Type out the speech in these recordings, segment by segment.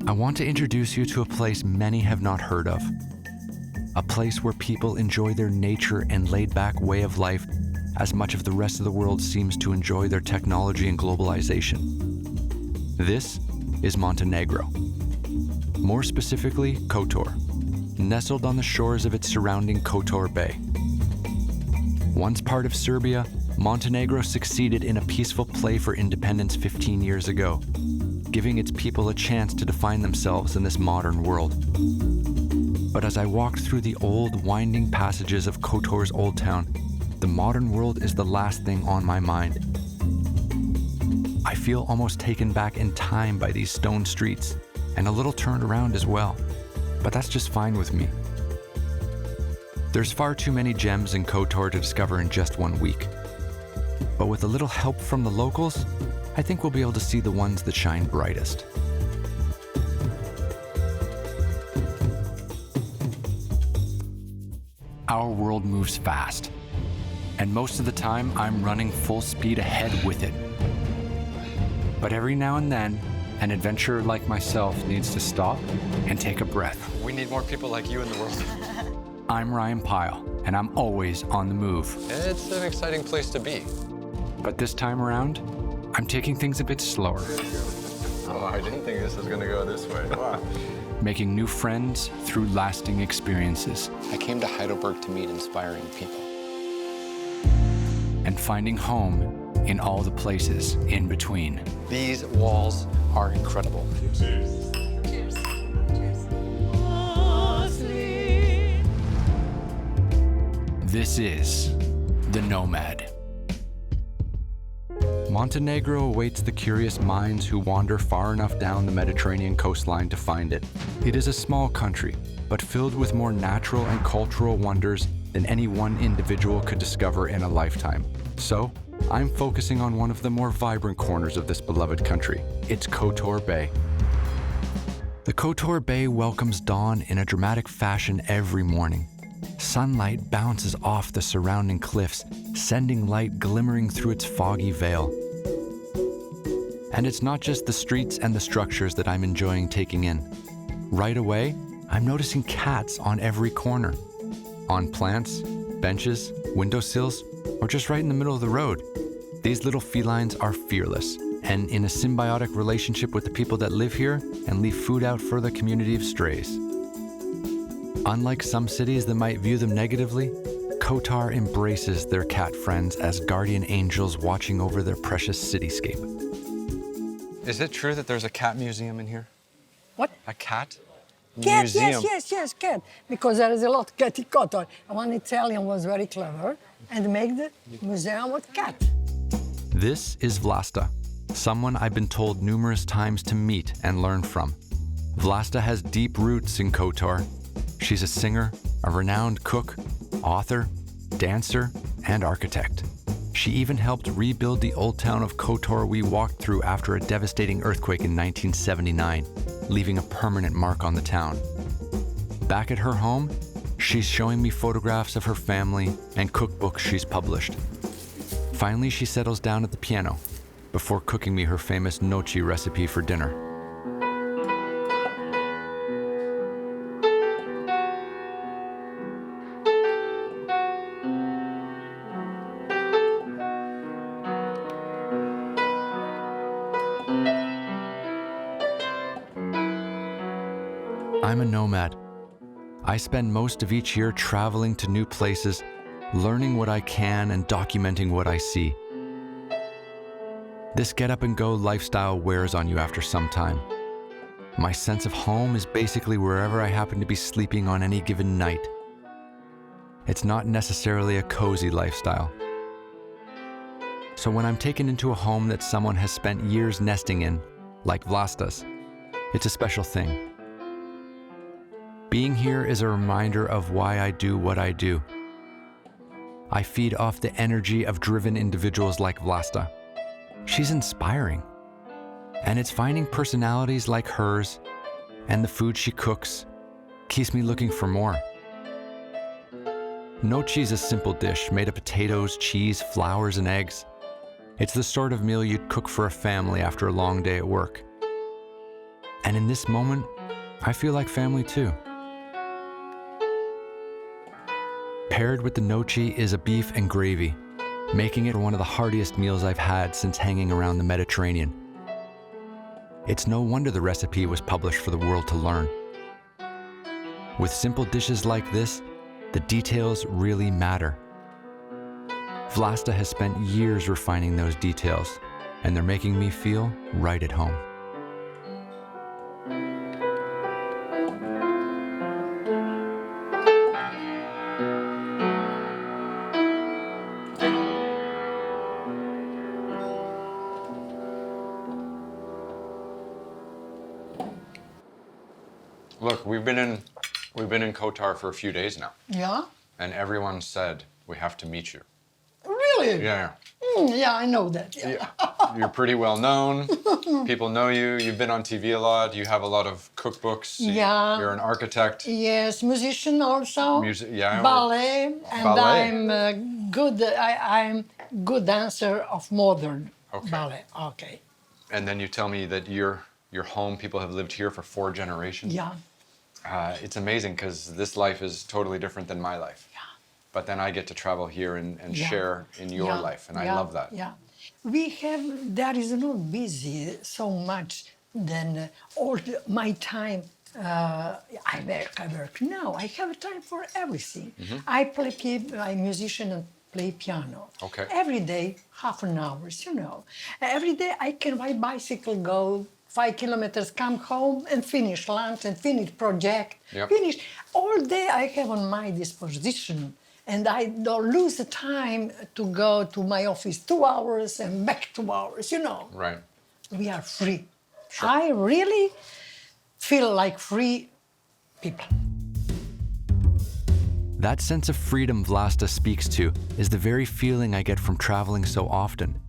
I want to introduce you to a place many have not heard of. A place where people enjoy their nature and laid-back way of life as much of the rest of the world seems to enjoy their technology and globalization. This is Montenegro. More specifically, Kotor, nestled on the shores of its surrounding Kotor Bay. Once part of Serbia, Montenegro succeeded in a peaceful play for independence 15 years ago, giving its people a chance to define themselves in this modern world. But as I walked through the old, winding passages of Kotor's old town, the modern world is the last thing on my mind. I feel almost taken back in time by these stone streets, and a little turned around as well, but that's just fine with me. There's far too many gems in Kotor to discover in just 1 week. But with a little help from the locals, I think we'll be able to see the ones that shine brightest. Our world moves fast, and most of the time I'm running full speed ahead with it. But every now and then, an adventurer like myself needs to stop and take a breath. We need more people like you in the world. I'm Pyle, and I'm always on the move. It's an exciting place to be. But this time around, I'm taking things a bit slower. Oh, I didn't think this was going to go this way. Wow. Making new friends through lasting experiences. I came to Heidelberg to meet inspiring people. And finding home in all the places in between. These walls are incredible. Cheers. Cheers. Cheers. This is the Nomad. Montenegro awaits the curious minds who wander far enough down the Mediterranean coastline to find it. It is a small country, but filled with more natural and cultural wonders than any one individual could discover in a lifetime. So, I'm focusing on one of the more vibrant corners of this beloved country. It's Kotor Bay. The Kotor Bay welcomes dawn in a dramatic fashion every morning. Sunlight bounces off the surrounding cliffs, sending light glimmering through its foggy veil. And it's not just the streets and the structures that I'm enjoying taking in. Right away, I'm noticing cats on every corner. On plants, benches, windowsills, or just right in the middle of the road. These little felines are fearless and in a symbiotic relationship with the people that live here and leave food out for the community of strays. Unlike some cities that might view them negatively, Kotor embraces their cat friends as guardian angels watching over their precious cityscape. Is it true that there's a cat museum in here? What? A cat? Cat, Museum. yes, cat. Because there is a lot of cat in Kotor. One Italian was very clever and made the museum with cat. This is Vlasta, someone I've been told numerous times to meet and learn from. Vlasta has deep roots in Kotor. She's a singer, a renowned cook, author, dancer, and architect. She even helped rebuild the old town of Kotor we walked through after a devastating earthquake in 1979, leaving a permanent mark on the town. Back at her home, she's showing me photographs of her family and cookbooks she's published. Finally, she settles down at the piano before cooking me her famous noci recipe for dinner. I'm a nomad. I spend most of each year traveling to new places, learning what I can and documenting what I see. This get-up-and-go lifestyle wears on you after some time. My sense of home is basically wherever I happen to be sleeping on any given night. It's not necessarily a cozy lifestyle. So when I'm taken into a home that someone has spent years nesting in, like Vlasta's, it's a special thing. Being here is a reminder of why I do what I do. I feed off the energy of driven individuals like Vlasta. She's inspiring. And it's finding personalities like hers and the food she cooks keeps me looking for more. Noci is a simple dish made of potatoes, cheese, flowers, and eggs. It's the sort of meal you'd cook for a family after a long day at work. And in this moment, I feel like family too. Paired with the noci is a beef and gravy, making it one of the heartiest meals I've had since hanging around the Mediterranean. It's no wonder the recipe was published for the world to learn. With simple dishes like this, the details really matter. Vlasta has spent years refining those details, and they're making me feel right at home. Look, we've been in Kotor for a few days now, Yeah? and everyone said we have to meet you. Really? Yeah. Yeah, I know that. Yeah. Yeah. You're pretty well known. People know you. You've been on TV a lot. You have a lot of cookbooks. Yeah. You're an architect. Yes, musician also. Music, yeah. Ballet, and Ballet. I'm good dancer of modern Okay. ballet. Okay. And then you tell me that your home, people have lived here for 4 generations. Yeah. It's amazing because this life is totally different than my life. Yeah. But then I get to travel here and Yeah. share in your Yeah, life, and I yeah, love that. Yeah, there is not busy so much than my time. I work. No, I have time for everything. I I'm musician and play piano. Okay. Every day, half an hour, you know. Every day I can ride bicycle, go 5 kilometers, come home and finish lunch and finish project. Yep. Finish. All day I have on my disposition. And I don't lose the time to go to my office 2 hours and back 2 hours, you know. Right. We are free. Sure. I really feel like free people. That sense of freedom Vlasta speaks to is the very feeling I get from traveling so often.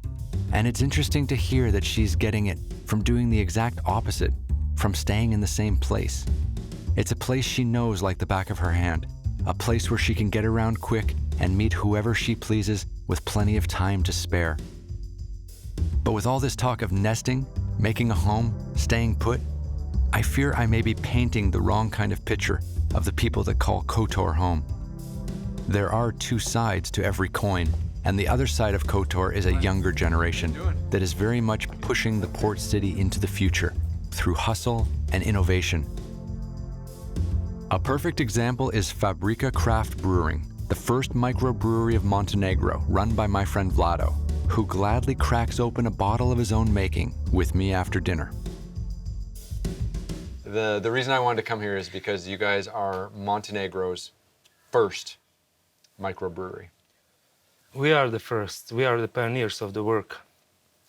And it's interesting to hear that she's getting it from doing the exact opposite, from staying in the same place. It's a place she knows like the back of her hand, a place where she can get around quick and meet whoever she pleases with plenty of time to spare. But with all this talk of nesting, making a home, staying put, I fear I may be painting the wrong kind of picture of the people that call Kotor home. There are 2 sides to every coin, and the other side of Kotor is a younger generation that is very much pushing the port city into the future through hustle and innovation. A perfect example is Fabrika Craft Brewing, the first microbrewery of Montenegro, run by my friend Vlado, who gladly cracks open a bottle of his own making with me after dinner. The reason I wanted to come here is because you guys are Montenegro's first microbrewery. We are the first. We are the pioneers of the work.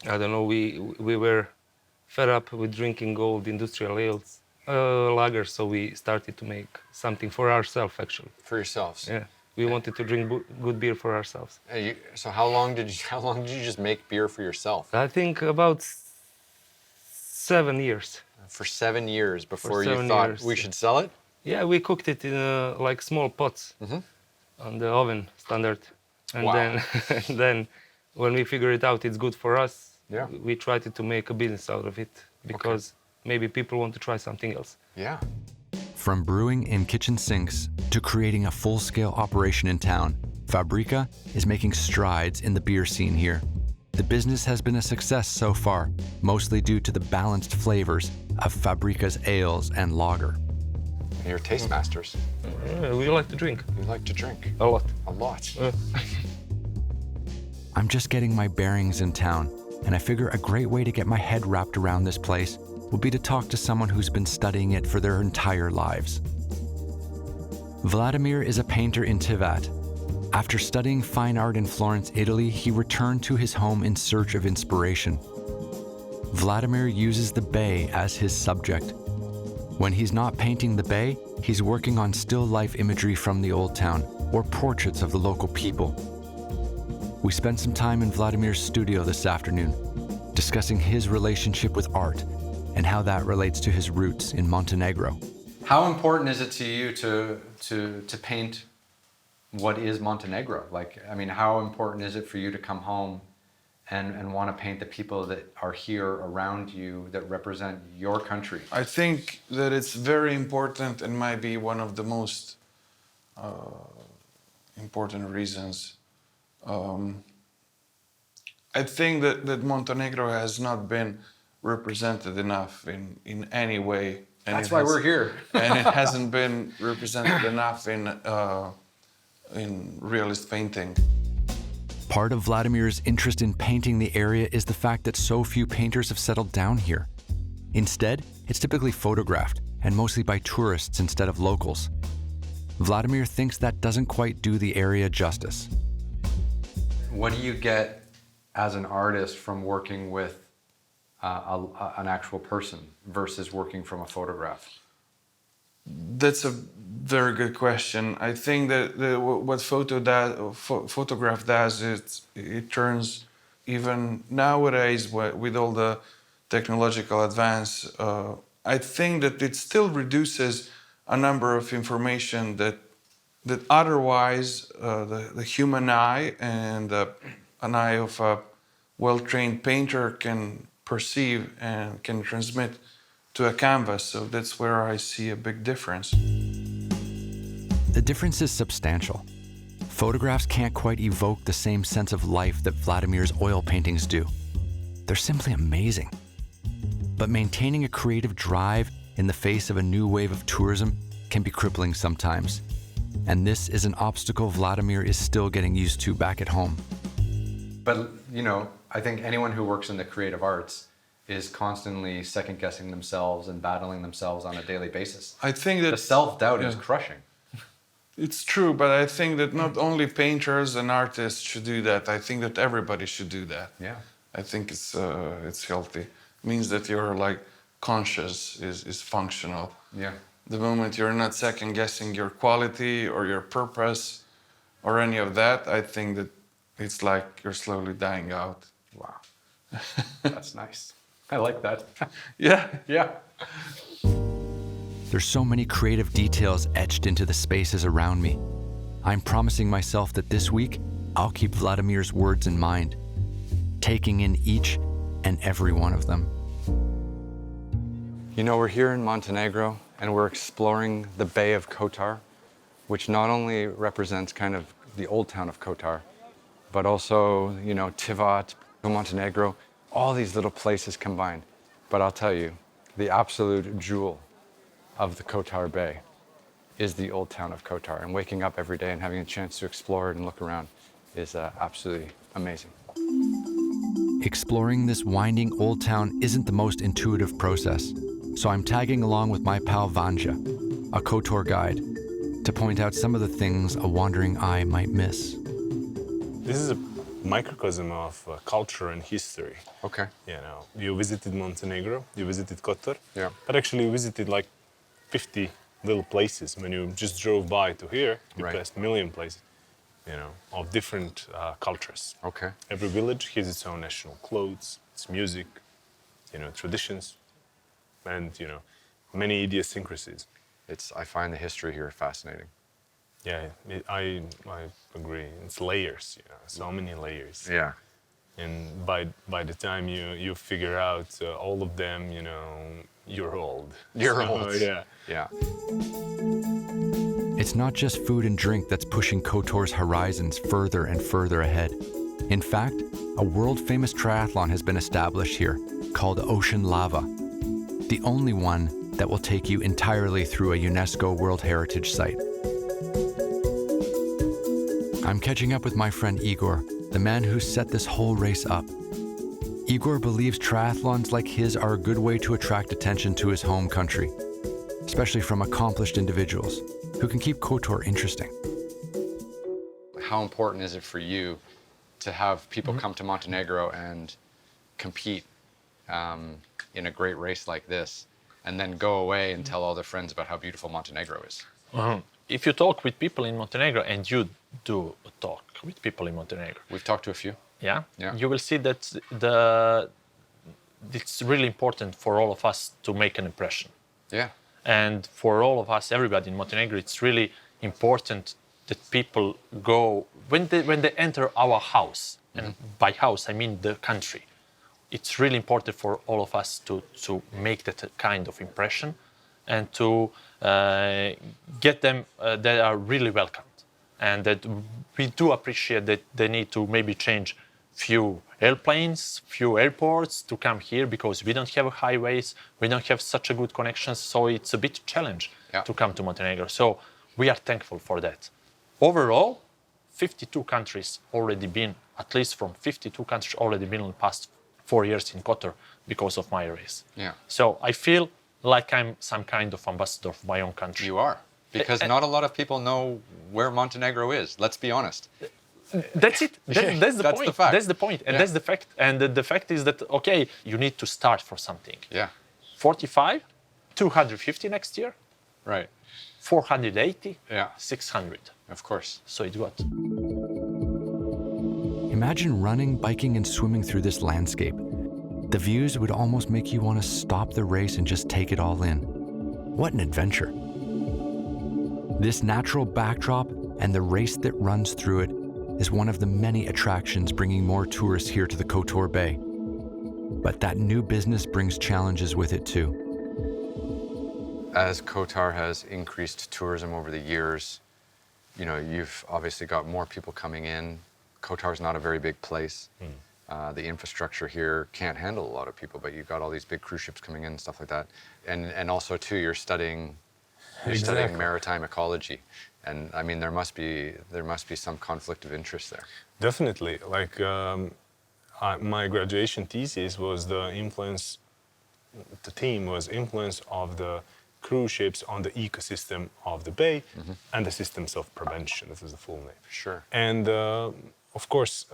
I don't know, we were fed up with drinking old industrial ales, lagers, so we started to make something for ourselves, actually. For yourselves. Yeah, we wanted to drink good beer for ourselves. So how long did you just make beer for yourself? I think about 7 years. For 7 years before you 7 thought years, we should sell it? Yeah, we cooked it in like small pots on the oven standard. And Wow. then when we figured it out, it's good for us. Yeah. We tried to make a business out of it because maybe people want to try something else. Yeah. From brewing in kitchen sinks to creating a full-scale operation in town, Fabrika is making strides in the beer scene here. The business has been a success so far, mostly due to the balanced flavors of Fabrika's ales and lager. And you're taste masters. We like to drink You like to drink a lot. a lot. I'm just getting my bearings in town, and I figure a great way to get my head wrapped around this place would be to talk to someone who's been studying it for their entire lives. Vladimir is a painter in Tivat. After studying fine art in Florence, Italy, he returned to his home in search of inspiration. Vladimir uses the bay as his subject. When he's not painting the bay, he's working on still life imagery from the old town or portraits of the local people. We spent some time in Vladimir's studio this afternoon, discussing his relationship with art and how that relates to his roots in Montenegro. How important is it to you to paint what is Montenegro? Like, I mean, how important is it for you to come home and want to paint the people that are here around you that represent your country? I think that it's very important and might be one of the most important reasons. I think that Montenegro has not been represented enough in any way. And That's why we're here. And it hasn't been represented enough in realist painting. Part of Vladimir's interest in painting the area is the fact that so few painters have settled down here. Instead, it's typically photographed, and mostly by tourists instead of locals. Vladimir thinks that doesn't quite do the area justice. What do you get as an artist from working with an actual person versus working from a photograph? That's a very good question. I think that what photograph does is it turns, even nowadays with all the technological advance, I think that it still reduces a number of information that otherwise the human eye and an eye of a well-trained painter can perceive and can transmit to a canvas. So that's where I see a big difference. The difference is substantial. Photographs can't quite evoke the same sense of life that Vladimir's oil paintings do. They're simply amazing. But maintaining a creative drive in the face of a new wave of tourism can be crippling sometimes. And this is an obstacle Vladimir is still getting used to back at home. But, you know, I think anyone who works in the creative arts is constantly second-guessing themselves and battling themselves on a daily basis. I think that the self-doubt is crushing. It's true, but I think that not only painters and artists should do that. I think that everybody should do that. Yeah. I think it's healthy. It means that you're like conscious is functional. Yeah. The moment you're not second-guessing your quality or your purpose or any of that, I think that it's like you're slowly dying out. Wow. That's nice. I like that. Yeah. Yeah. There's so many creative details etched into the spaces around me. I'm promising myself that this week, I'll keep Vladimir's words in mind, taking in each and every one of them. You know, we're here in Montenegro and we're exploring the Bay of Kotor, which not only represents kind of the old town of Kotor, but also, you know, Tivat, Montenegro, all these little places combined. But I'll tell you, the absolute jewel of the Kotor Bay is the old town of Kotor. And waking up every day and having a chance to explore it and look around is absolutely amazing. Exploring this winding old town isn't the most intuitive process, so I'm tagging along with my pal Vanja, a Kotor guide, to point out some of the things a wandering eye might miss. This is a microcosm of culture and history. Okay. You know, you visited Montenegro, you visited Kotor, Yeah. but actually you visited like 50 little places. When you just drove by to here, you Right. passed a million places, you know, of different cultures. Okay. Every village has its own national clothes, its music, you know, traditions, and, you know, many idiosyncrasies. I find the history here fascinating. Yeah, I agree. It's layers, you know, so many layers. Yeah. And by the time you figure out all of them, you know, you're old. You're So, old. Yeah. Yeah. It's not just food and drink that's pushing Kotor's horizons further and further ahead. In fact, a world-famous triathlon has been established here called Ocean Lava, the only one that will take you entirely through a UNESCO World Heritage Site. I'm catching up with my friend Igor, the man who set this whole race up. Igor believes triathlons like his are a good way to attract attention to his home country, especially from accomplished individuals who can keep Kotor interesting. How important is it for you to have people come to Montenegro and compete in a great race like this, and then go away and tell all their friends about how beautiful Montenegro is? If you talk with people in Montenegro, and you do talk with people in Montenegro, We've talked to a few. yeah, Yeah. you will see that it's really important for all of us to make an impression. Yeah. And for all of us, everybody in Montenegro, it's really important that people go, when they enter our house, And by house, I mean the country. It's really important for all of us to make that kind of impression and to get them that are really welcomed. And that we do appreciate that they need to maybe change few airplanes, few airports to come here because we don't have highways, we don't have such a good connections, so it's a bit challenge to come to Montenegro. So we are thankful for that. Overall, 52 countries already been, at least from 52 countries already been in the past 4 years in Kotor because of my race. Yeah. So I feel like I'm some kind of ambassador of my own country. You are. Because not a lot of people know where Montenegro is, let's be honest. That's it. That's the point. The fact. That's the point. And that's the fact. And the fact is that, okay, you need to start for something. Yeah. 45, 250 next year, Right. 480, Yeah. 600. Of course. So it got. Imagine running, biking, and swimming through this landscape. The views would almost make you want to stop the race and just take it all in. What an adventure. This natural backdrop and the race that runs through it is one of the many attractions bringing more tourists here to the Kotor Bay. But that new business brings challenges with it too. As Kotor has increased tourism over the years, you know, you've obviously got more people coming in. Kotor's not a very big place. The infrastructure here can't handle a lot of people, but you've got all these big cruise ships coming in and stuff like that. And also too, you're studying maritime ecology. And I mean, there must be some conflict of interest there. Definitely. Like my graduation thesis was the theme was influence of the cruise ships on the ecosystem of the bay and the systems of prevention. This is the full name. Sure. And of course,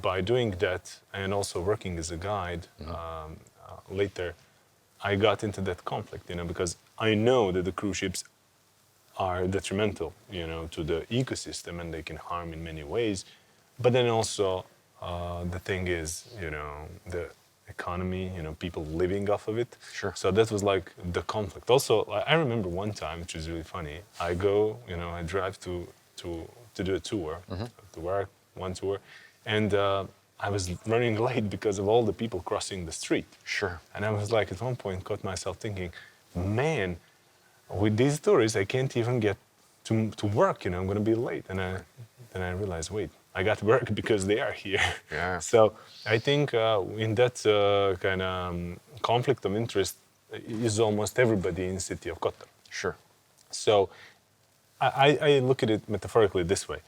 by doing that and also working as a guide later, I got into that conflict, you know, because I know that the cruise ships are detrimental, you know, to the ecosystem and they can harm in many ways. But then also the thing is, you know, the economy, you know, people living off of it. Sure. So that was like the conflict. Also, I remember one time, which is really funny. I go, you know, I drive to do a tour, to work, one tour, and I was running late because of all the people crossing the street. Sure. And I was like, at one point, caught myself thinking, man, with these tourists, I can't even get to work, you know, I'm going to be late. And then I realized, wait, I got work because they are here. Yeah. So I think in that kind of conflict of interest is almost everybody in the city of Kotor. Sure. So I look at it metaphorically this way.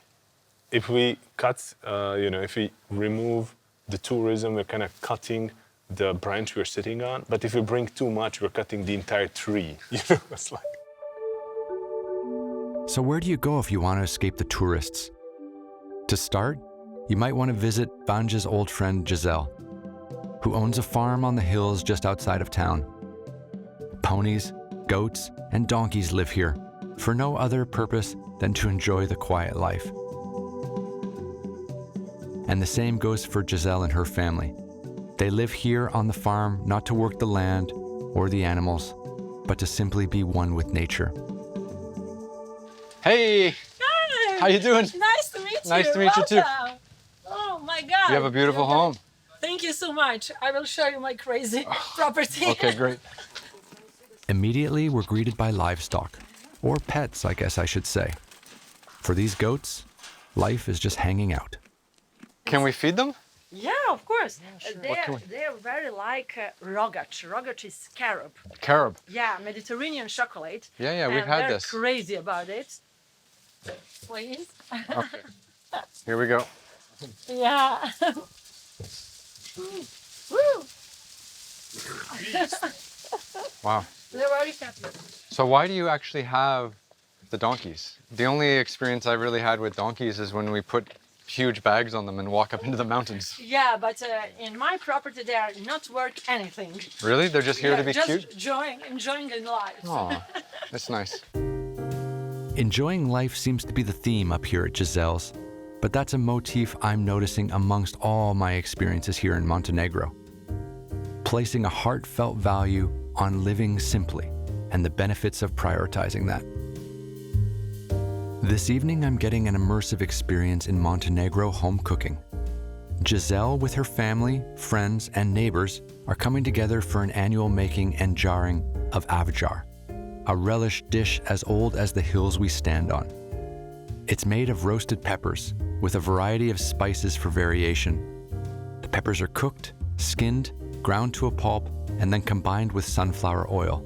If we cut, you know, if we remove the tourism, we're kind of cutting the branch we're sitting on. But if we bring too much, we're cutting the entire tree. You know, it's like. So where do you go if you want to escape the tourists? To start, you might want to visit Vanja's old friend Giselle, who owns a farm on the hills just outside of town. Ponies, goats, and donkeys live here for no other purpose than to enjoy the quiet life. And the same goes for Giselle and her family. They live here on the farm not to work the land or the animals, but to simply be one with nature. Hey! Hi! How you doing? Nice to meet you. Nice to meet you too. Welcome. Oh my God. You have a beautiful home. Thank you so much. I will show you my crazy property. Okay, great. Immediately, we're greeted by livestock, or pets, I guess I should say. For these goats, life is just hanging out. Can we feed them? Yeah, of course. What They're very like rogat. Rogat is carob. Carob. Yeah, Mediterranean chocolate. Yeah, we've And had they're this. Crazy about it. Please. Okay. Here we go. Yeah. Woo. Wow. They're very happy. So why do you actually have the donkeys? The only experience I really had with donkeys is when we put huge bags on them and walk up into the mountains. Yeah, but in my property they are not worth anything. Really? They're just here to be just cute? enjoying in life. Oh, that's nice. Enjoying life seems to be the theme up here at Giselle's, but that's a motif I'm noticing amongst all my experiences here in Montenegro. Placing a heartfelt value on living simply and the benefits of prioritizing that. This evening, I'm getting an immersive experience in Montenegro home cooking. Giselle, with her family, friends, and neighbors, are coming together for an annual making and jarring of Ajvar, a relish dish as old as the hills we stand on. It's made of roasted peppers with a variety of spices for variation. The peppers are cooked, skinned, ground to a pulp, and then combined with sunflower oil.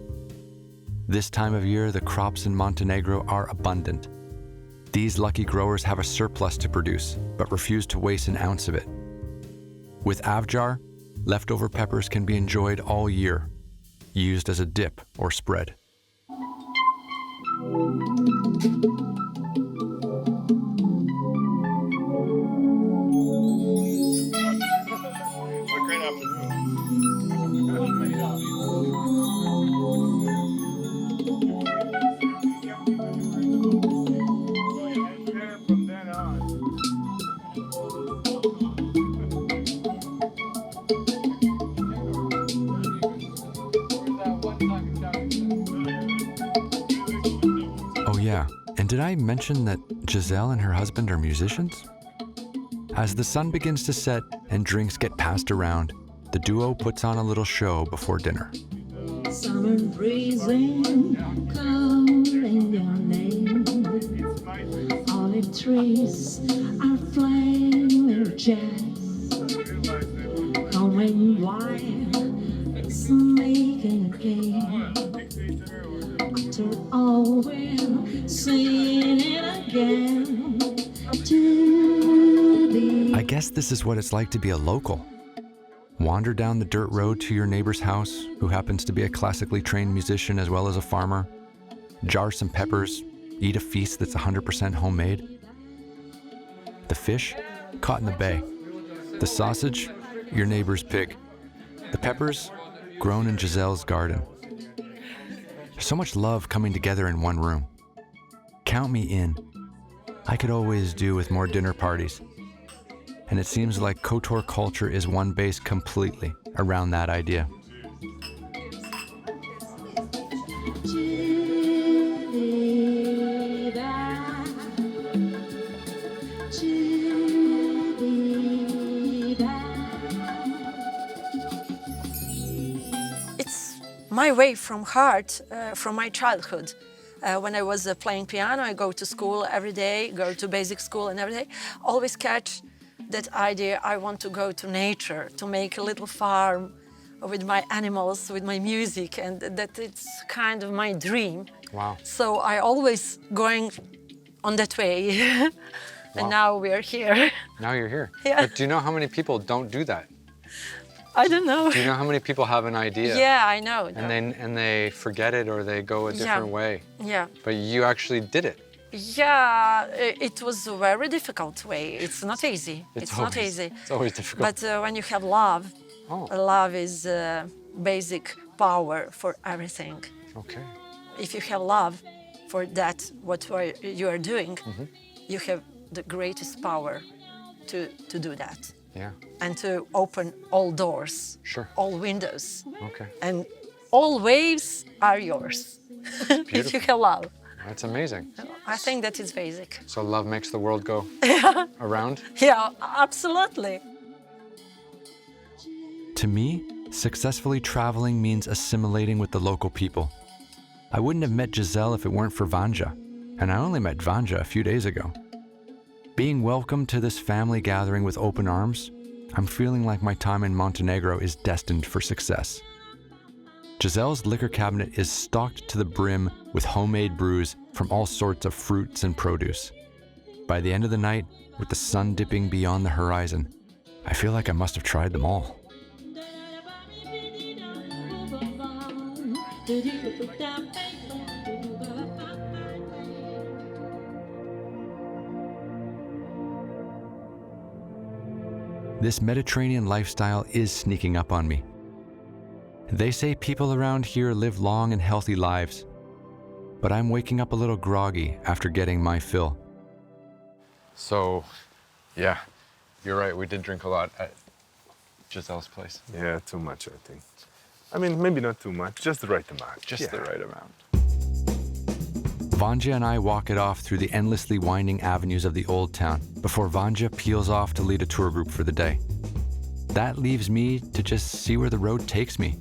This time of year, the crops in Montenegro are abundant. These lucky growers have a surplus to produce, but refuse to waste an ounce of it. With Ajvar, leftover peppers can be enjoyed all year, used as a dip or spread. Oh yeah, and did I mention that Giselle and her husband are musicians? As the sun begins to set and drinks get passed around, the duo puts on a little show before dinner. Summer breezing, calling your name. Olive trees are flaming with jazz. Coming wild, it's making a game. After all, we're singing it again. I guess this is what it's like to be a local. Wander down the dirt road to your neighbor's house, who happens to be a classically trained musician as well as a farmer. Jar some peppers, eat a feast that's 100% homemade. The fish, caught in the bay. The sausage, your neighbor's pig. The peppers, grown in Giselle's garden. There's so much love coming together in one room. Count me in. I could always do with more dinner parties. And it seems like Kotor culture is one based completely around that idea. It's my way from heart, from my childhood. When I was playing piano, I go to school every day, go to basic school and every day, always catch that idea, I want to go to nature, to make a little farm with my animals, with my music, and that it's kind of my dream. Wow. So I always going on that way. And now we're here. Now you're here. Yeah. But do you know how many people don't do that? I don't know. Do you know how many people have an idea? Yeah, I know. And they forget it or they go a different way? Yeah. But you actually did it. Yeah, it was a very difficult way. It's not easy. It's not easy. It's always difficult. But when you have love, love is basic power for everything. Okay. If you have love for that, what you are doing, you have the greatest power to do that. Yeah. And to open all doors, all windows. Okay. And all waves are yours if you have love. That's amazing. I think that is basic. So love makes the world go around? Yeah, absolutely. To me, successfully traveling means assimilating with the local people. I wouldn't have met Giselle if it weren't for Vanja, and I only met Vanja a few days ago. Being welcomed to this family gathering with open arms, I'm feeling like my time in Montenegro is destined for success. Giselle's liquor cabinet is stocked to the brim with homemade brews from all sorts of fruits and produce. By the end of the night, with the sun dipping beyond the horizon, I feel like I must have tried them all. This Mediterranean lifestyle is sneaking up on me. They say people around here live long and healthy lives, but I'm waking up a little groggy after getting my fill. So, yeah, you're right. We did drink a lot at Giselle's place. Yeah, too much, I think. I mean, maybe not too much, just the right amount. Just the right amount. Vanja and I walk it off through the endlessly winding avenues of the old town before Vanja peels off to lead a tour group for the day. That leaves me to just see where the road takes me.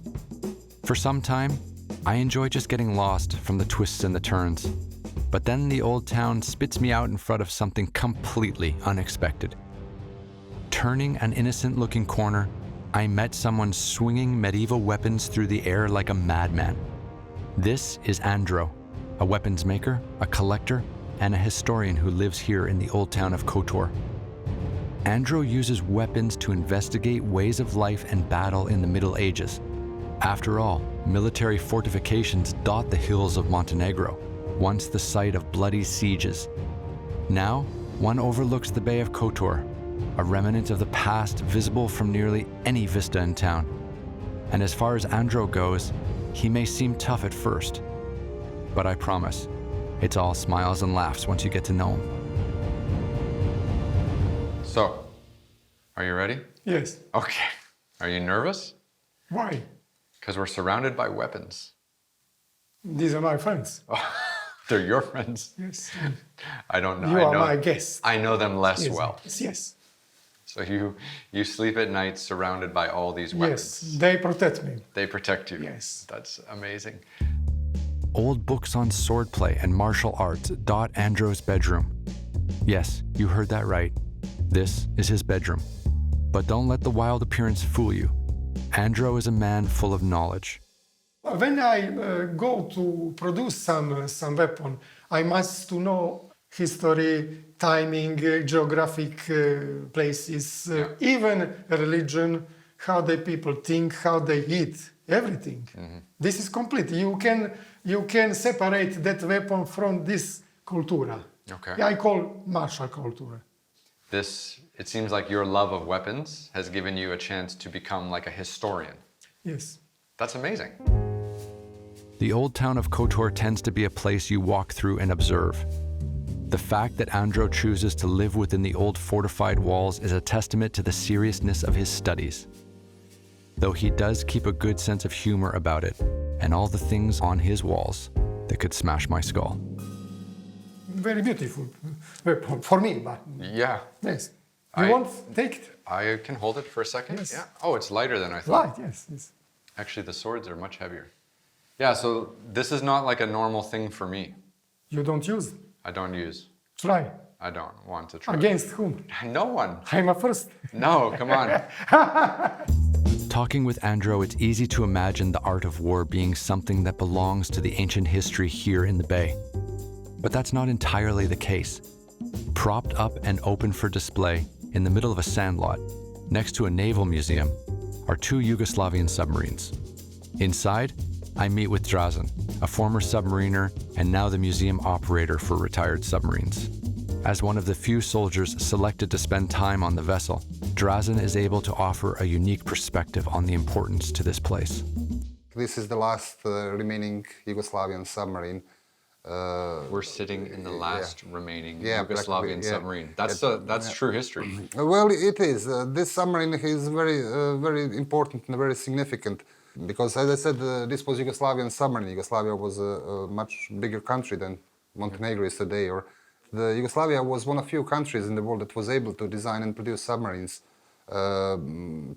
For some time, I enjoy just getting lost from the twists and the turns. But then the old town spits me out in front of something completely unexpected. Turning an innocent-looking corner, I met someone swinging medieval weapons through the air like a madman. This is Andro, a weapons maker, a collector, and a historian who lives here in the old town of Kotor. Andro uses weapons to investigate ways of life and battle in the Middle Ages. After all, military fortifications dot the hills of Montenegro, once the site of bloody sieges. Now, one overlooks the Bay of Kotor, a remnant of the past visible from nearly any vista in town. And as far as Andro goes, he may seem tough at first, but I promise, it's all smiles and laughs once you get to know him. So, are you ready? Yes. Okay. Are you nervous? Why? Because we're surrounded by weapons. These are my friends. They're your friends. Yes. I don't know. You I are know, my guest. I know them less Yes. well. Yes. So you sleep at night surrounded by all these weapons. Yes. They protect me. They protect you. Yes. That's amazing. Old books on swordplay and martial arts dot Andro's bedroom. Yes, you heard that right. This is his bedroom. But don't let the wild appearance fool you. Andro is a man full of knowledge. When I go to produce some weapon, I must to know history, timing, geographic places, even religion, how the people think, how they eat, everything. Mm-hmm. This is complete. You can separate that weapon from this cultura. Okay. I call martial culture. It seems like your love of weapons has given you a chance to become like a historian. Yes. That's amazing. The old town of Kotor tends to be a place you walk through and observe. The fact that Andro chooses to live within the old fortified walls is a testament to the seriousness of his studies. Though he does keep a good sense of humor about it, and all the things on his walls that could smash my skull. Very beautiful weapon for me, but Yeah. yes. You want take it? I can hold it for a second. Yes. Yeah. Oh, it's lighter than I thought. Light, yes, yes. Actually, the swords are much heavier. Yeah, so this is not like a normal thing for me. You don't use? I don't use. Try. I don't want to try. Against whom? No one. I'm a first. No, come on. Talking with Andro, it's easy to imagine the art of war being something that belongs to the ancient history here in the Bay. But that's not entirely the case. Propped up and open for display in the middle of a sandlot, next to a naval museum, are two Yugoslavian submarines. Inside, I meet with Drazen, a former submariner and now the museum operator for retired submarines. As one of the few soldiers selected to spend time on the vessel, Drazen is able to offer a unique perspective on the importance to this place. This is the last remaining Yugoslavian submarine. We're sitting in the last remaining Yeah, Yugoslavian submarine. That's true history. Well, it is. This submarine is very important and very significant because, as I said, this was Yugoslavian submarine. Yugoslavia was a much bigger country than Montenegro is today. Or the Yugoslavia was one of few countries in the world that was able to design and produce submarines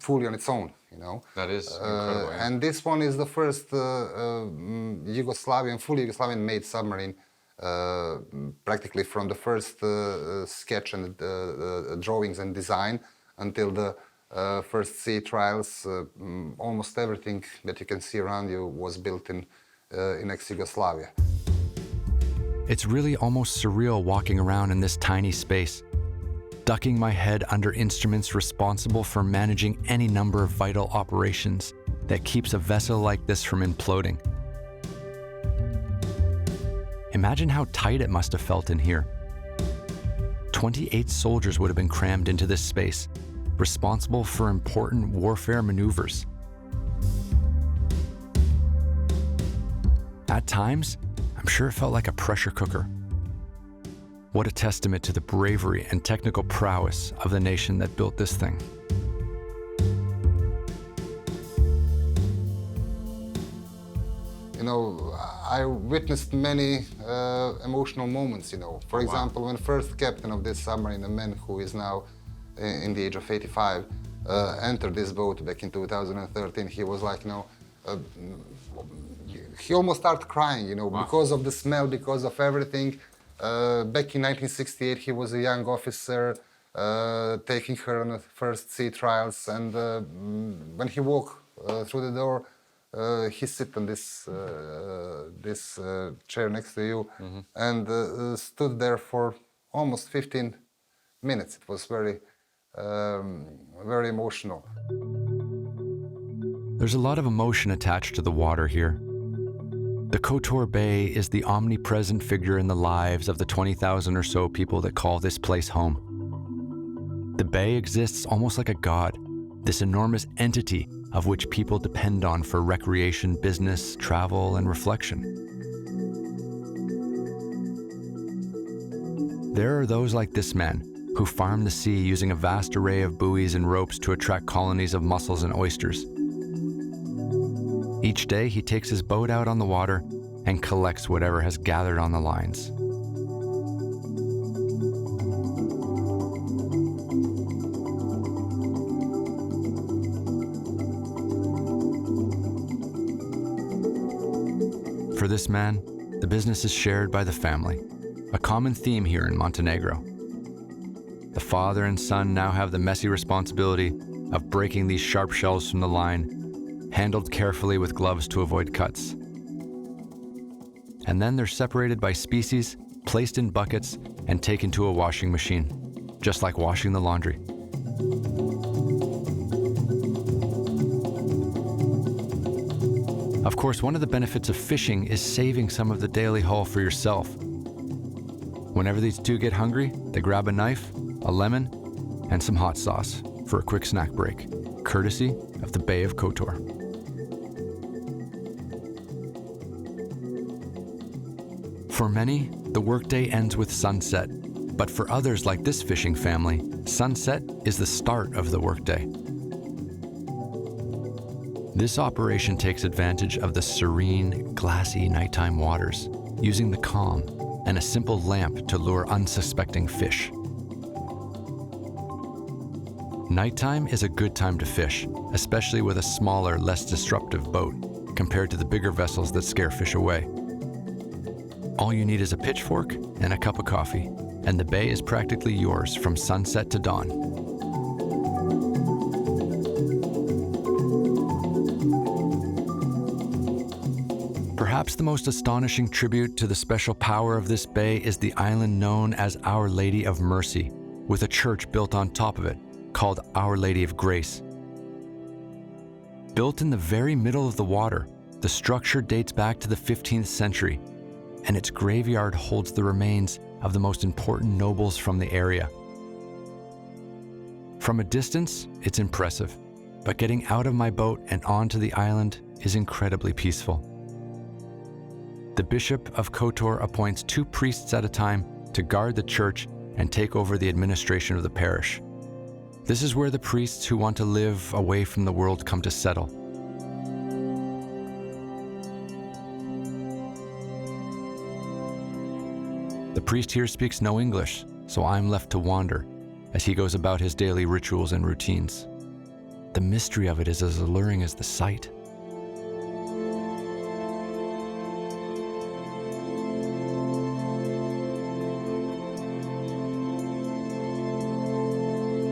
fully on its own. You know. That is incredible. Yeah. And this one is the first fully Yugoslavian-made submarine, practically from the first sketch and drawings and design until the first sea trials. Almost everything that you can see around you was built in ex-Yugoslavia. It's really almost surreal walking around in this tiny space, ducking my head under instruments responsible for managing any number of vital operations that keeps a vessel like this from imploding. Imagine how tight it must have felt in here. 28 soldiers would have been crammed into this space, responsible for important warfare maneuvers. At times, I'm sure it felt like a pressure cooker. What a testament to the bravery and technical prowess of the nation that built this thing. You know, I witnessed many emotional moments, you know. For example, when first captain of this submarine, a man who is now in the age of 85, entered this boat back in 2013, he was like, you know, he almost started crying, you know, because of the smell, because of everything. Back in 1968, he was a young officer, taking her on the first sea trials, and when he walked through the door, he sit on this chair next to you, and stood there for almost 15 minutes. It was very, very emotional. There's a lot of emotion attached to the water here. The Kotor Bay is the omnipresent figure in the lives of the 20,000 or so people that call this place home. The bay exists almost like a god, this enormous entity of which people depend on for recreation, business, travel, and reflection. There are those like this man who farm the sea using a vast array of buoys and ropes to attract colonies of mussels and oysters. Each day, he takes his boat out on the water and collects whatever has gathered on the lines. For this man, the business is shared by the family, a common theme here in Montenegro. The father and son now have the messy responsibility of breaking these sharp shells from the line, handled carefully with gloves to avoid cuts. And then they're separated by species, placed in buckets, and taken to a washing machine, just like washing the laundry. Of course, one of the benefits of fishing is saving some of the daily haul for yourself. Whenever these two get hungry, they grab a knife, a lemon, and some hot sauce for a quick snack break, courtesy of the Bay of Kotor. For many, the workday ends with sunset, but for others like this fishing family, sunset is the start of the workday. This operation takes advantage of the serene, glassy nighttime waters, using the calm and a simple lamp to lure unsuspecting fish. Nighttime is a good time to fish, especially with a smaller, less disruptive boat, compared to the bigger vessels that scare fish away. All you need is a pitchfork and a cup of coffee, and the bay is practically yours from sunset to dawn. Perhaps the most astonishing tribute to the special power of this bay is the island known as Our Lady of Mercy, with a church built on top of it, called Our Lady of Grace. Built in the very middle of the water, the structure dates back to the 15th century, and its graveyard holds the remains of the most important nobles from the area. From a distance, it's impressive, but getting out of my boat and onto the island is incredibly peaceful. The Bishop of Kotor appoints 2 priests at a time to guard the church and take over the administration of the parish. This is where the priests who want to live away from the world come to settle. The priest here speaks no English, so I'm left to wander as he goes about his daily rituals and routines. The mystery of it is as alluring as the sight.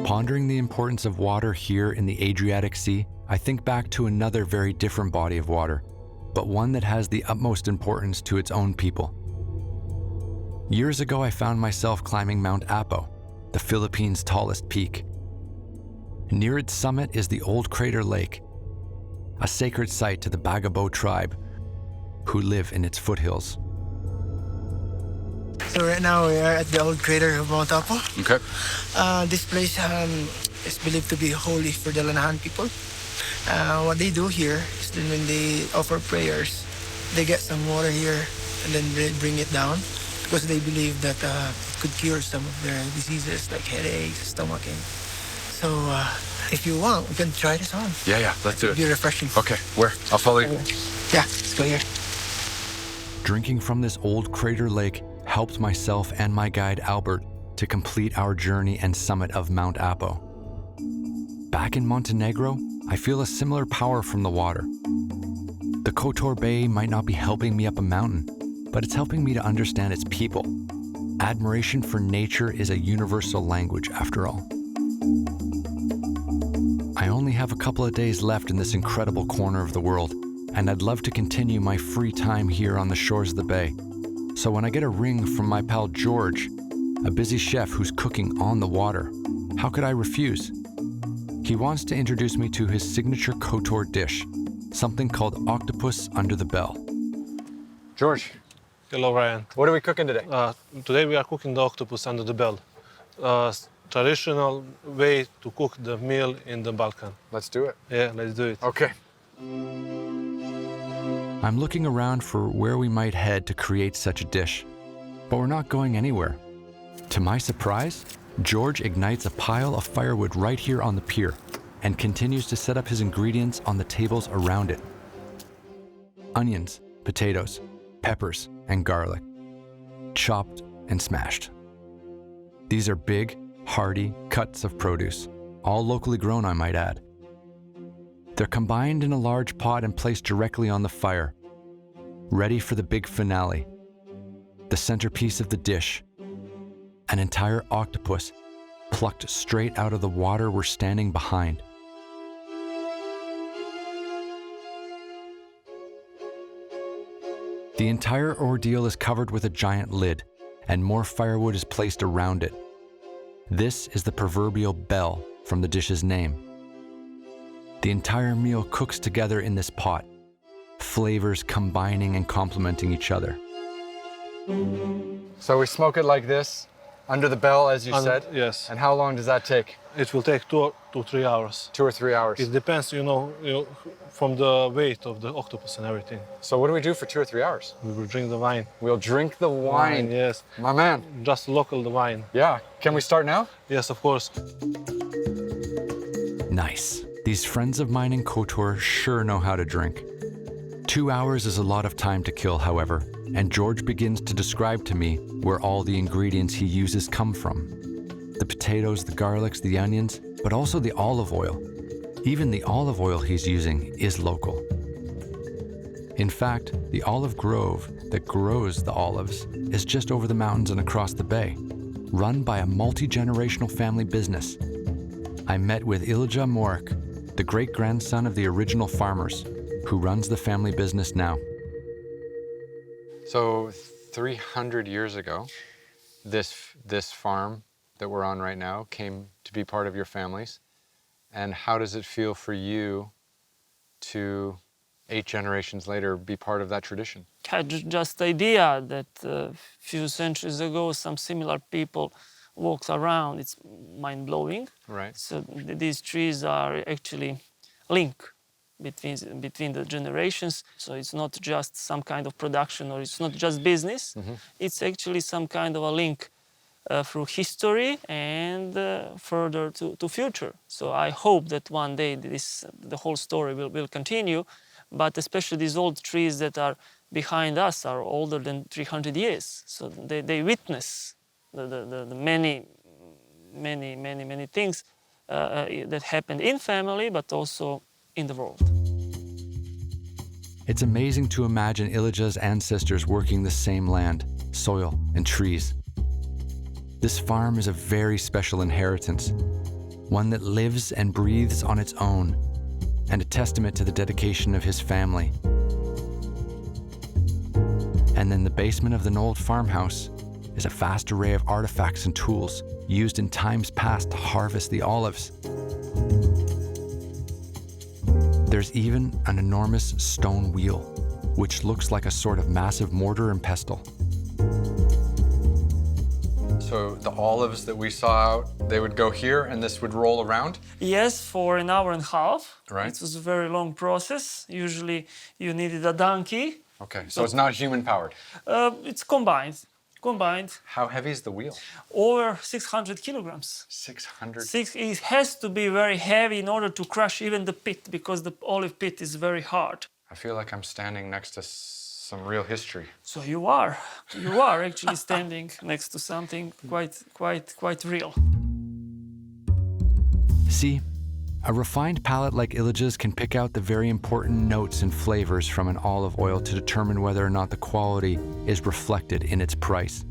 Pondering the importance of water here in the Adriatic Sea, I think back to another very different body of water, but one that has the utmost importance to its own people. Years ago, I found myself climbing Mount Apo, the Philippines' tallest peak. Near its summit is the Old Crater Lake, a sacred site to the Bagabo tribe, who live in its foothills. So right now we are at the old crater of Mount Apo. Okay. This place is believed to be holy for the Lanahan people. What they do here is that when they offer prayers, they get some water here and then they bring it down because they believe that it could cure some of their diseases like headaches, stomachache. So if you want, we can try this on. Yeah, let's do it. It'll be refreshing. Okay, where? I'll follow you. Yeah, let's go here. Drinking from this old crater lake helped myself and my guide Albert to complete our journey and summit of Mount Apo. Back in Montenegro, I feel a similar power from the water. The Kotor Bay might not be helping me up a mountain, but it's helping me to understand its people. Admiration for nature is a universal language after all. I only have a couple of days left in this incredible corner of the world, and I'd love to continue my free time here on the shores of the bay. So when I get a ring from my pal George, a busy chef who's cooking on the water, how could I refuse? He wants to introduce me to his signature Kotor dish, something called octopus under the bell. George, Hello, Ryan. what are we cooking today? Today we are cooking the octopus under the bell. Traditional way to cook the meal in the Balkan. Let's do it. Yeah, let's do it. Okay. I'm looking around for where we might head to create such a dish, but we're not going anywhere. To my surprise, George ignites a pile of firewood right here on the pier and continues to set up his ingredients on the tables around it. Onions, potatoes, peppers, and garlic, chopped and smashed. These are big, hearty cuts of produce, all locally grown, I might add. They're combined in a large pot and placed directly on the fire, ready for the big finale, the centerpiece of the dish, an entire octopus plucked straight out of the water we're standing behind. The entire ordeal is covered with a giant lid, and more firewood is placed around it. This is the proverbial bell from the dish's name. The entire meal cooks together in this pot, flavors combining and complementing each other. So we smoke it like this, under the bell, as you said? Yes. And how long does that take? It will take 2 to 3 hours. 2 or 3 hours. It depends, from the weight of the octopus and everything. So what do we do for 2 or 3 hours? We will drink the wine. We'll drink the wine. Yes. My man. Just local the wine. Yeah. Can we start now? Yes, of course. Nice. These friends of mine in Kotor sure know how to drink. 2 hours is a lot of time to kill, however, and George begins to describe to me where all the ingredients he uses come from. The potatoes, the garlics, the onions, but also the olive oil. Even the olive oil he's using is local. In fact, the olive grove that grows the olives is just over the mountains and across the bay, run by a multi-generational family business. I met with Ilja Mork, the great-grandson of the original farmers, who runs the family business now. So 300 years ago, this farm that we're on right now came to be part of your family's. And how does it feel for you to, 8 generations later, be part of that tradition? I had just the idea that a few centuries ago, some similar people walked around. It's mind-blowing. Right. So these trees are actually linked between the generations. So it's not just some kind of production, or it's not just business. Mm-hmm. It's actually some kind of a link through history and further to future. So I hope that one day the whole story will continue, but especially these old trees that are behind us are older than 300 years. So they witness the many things that happened in family, but also in the world. It's amazing to imagine Ilja's ancestors working the same land, soil, and trees. This farm is a very special inheritance, one that lives and breathes on its own, and a testament to the dedication of his family. And then the basement of the old farmhouse is a vast array of artifacts and tools used in times past to harvest the olives. There's even an enormous stone wheel, which looks like a sort of massive mortar and pestle. So the olives that we saw out, they would go here and this would roll around? Yes, for an hour and a half. Right. It was a very long process. Usually you needed a donkey. Okay, so it's not human powered? It's combined. How heavy is the wheel? Over 600 kilograms. 600? It has to be very heavy in order to crush even the pit, because the olive pit is very hard. I feel like I'm standing next to Some real history. So you are actually standing next to something quite real. See, a refined palate like Ilija's can pick out the very important notes and flavors from an olive oil to determine whether or not the quality is reflected in its price.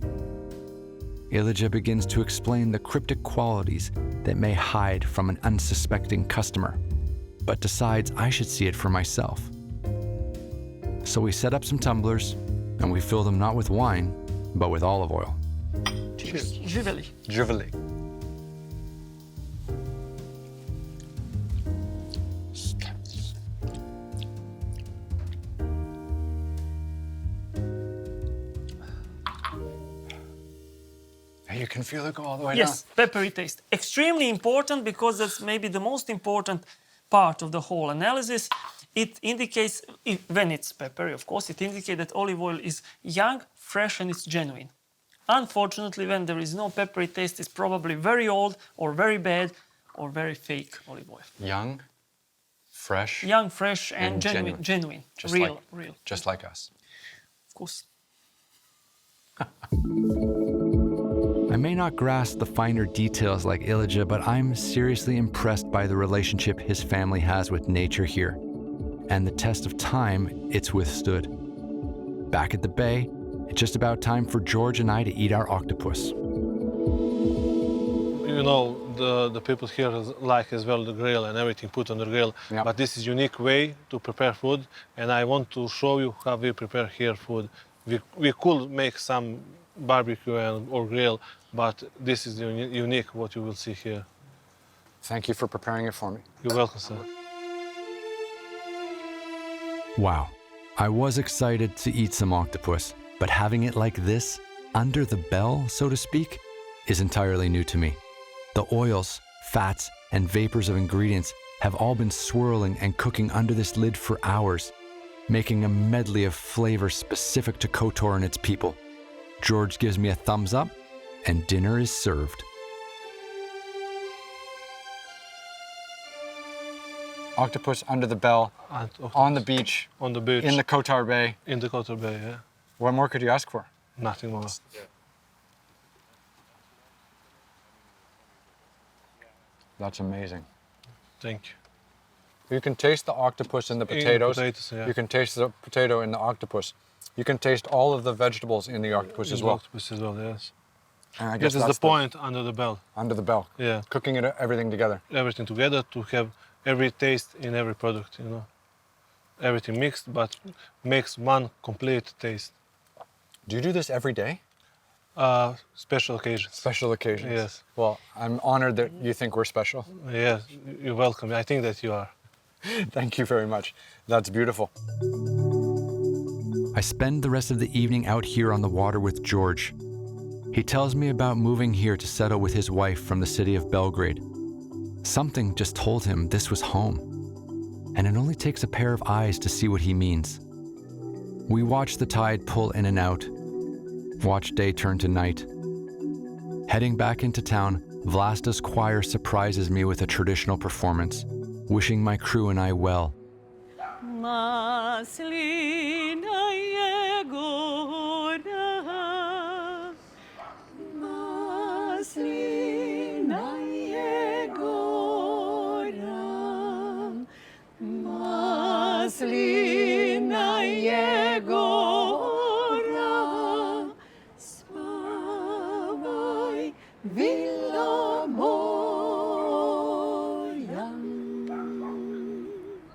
Ilija begins to explain the cryptic qualities that may hide from an unsuspecting customer, but decides I should see it for myself. So we set up some tumblers, and we fill them not with wine, but with olive oil. Cheers. Živeli. Živeli. You can feel it go all the way down. Yes, peppery taste. Extremely important because that's maybe the most important part of the whole analysis. It indicates, when it's peppery, of course, it indicates that olive oil is young, fresh, and it's genuine. Unfortunately, when there is no peppery taste, it's probably very old or very bad or very fake olive oil. Young, fresh. Young, fresh, and genuine. Just real, like, real. Just like us. Of course. I may not grasp the finer details like Ilija, but I'm seriously impressed by the relationship his family has with nature here, and the test of time it's withstood. Back at the bay, it's just about time for George and I to eat our octopus. You know, the people here like as well the grill and everything put on the grill, but this is unique way to prepare food, and I want to show you how we prepare here food. We could make some barbecue or grill, but this is unique what you will see here. Thank you for preparing it for me. You're welcome, sir. Wow, I was excited to eat some octopus, but having it like this, under the bell, so to speak, is entirely new to me. The oils, fats, and vapors of ingredients have all been swirling and cooking under this lid for hours, making a medley of flavors specific to Kotor and its people. George gives me a thumbs up, and dinner is served. Octopus under the bell, on the beach, on the beach, in the Kotor Bay. In the Kotor Bay, yeah. What more could you ask for? Nothing more. That's amazing. Thank you. You can taste the octopus in the potatoes. Yeah. You can taste the potato in the octopus. You can taste all of the vegetables in the octopus as well. Octopus as well, yes. And I guess this is the point under the bell. Under the bell. Yeah. Cooking it, everything together. Everything together to have every taste in every product, you know. Everything mixed, but makes one complete taste. Do you do this every day? Special occasions. Special occasions. Yes. Well, I'm honored that you think we're special. Yes, you're welcome. I think that you are. Thank you very much. That's beautiful. I spend the rest of the evening out here on the water with George. He tells me about moving here to settle with his wife from the city of Belgrade. Something just told him this was home, and it only takes a pair of eyes to see what he means. We watch the tide pull in and out, watch day turn to night. Heading back into town, Vlasta's choir surprises me with a traditional performance, wishing my crew and I well.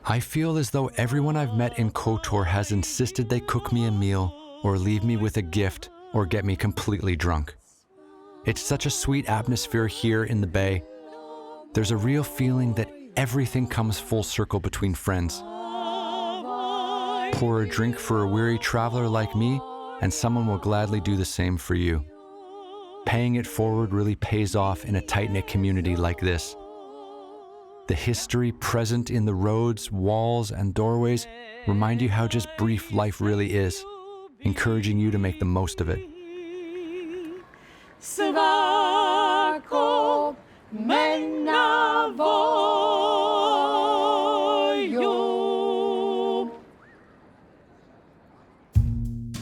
I feel as though everyone I've met in Kotor has insisted they cook me a meal or leave me with a gift or get me completely drunk. It's such a sweet atmosphere here in the bay. There's a real feeling that everything comes full circle between friends. Pour a drink for a weary traveler like me, and someone will gladly do the same for you. Paying it forward really pays off in a tight-knit community like this. The history present in the roads, walls, and doorways remind you how just brief life really is, encouraging you to make the most of it.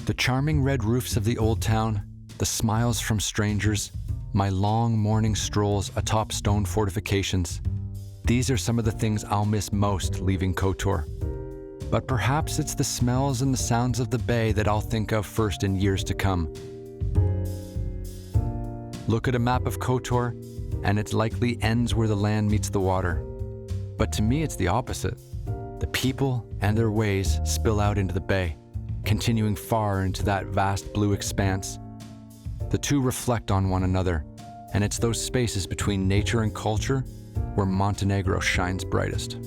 The charming red roofs of the old town, the smiles from strangers, my long morning strolls atop stone fortifications. These are some of the things I'll miss most leaving Kotor. But perhaps it's the smells and the sounds of the bay that I'll think of first in years to come. Look at a map of Kotor, and it likely ends where the land meets the water. But to me, it's the opposite. The people and their ways spill out into the bay, continuing far into that vast blue expanse. The two reflect on one another, and it's those spaces between nature and culture where Montenegro shines brightest.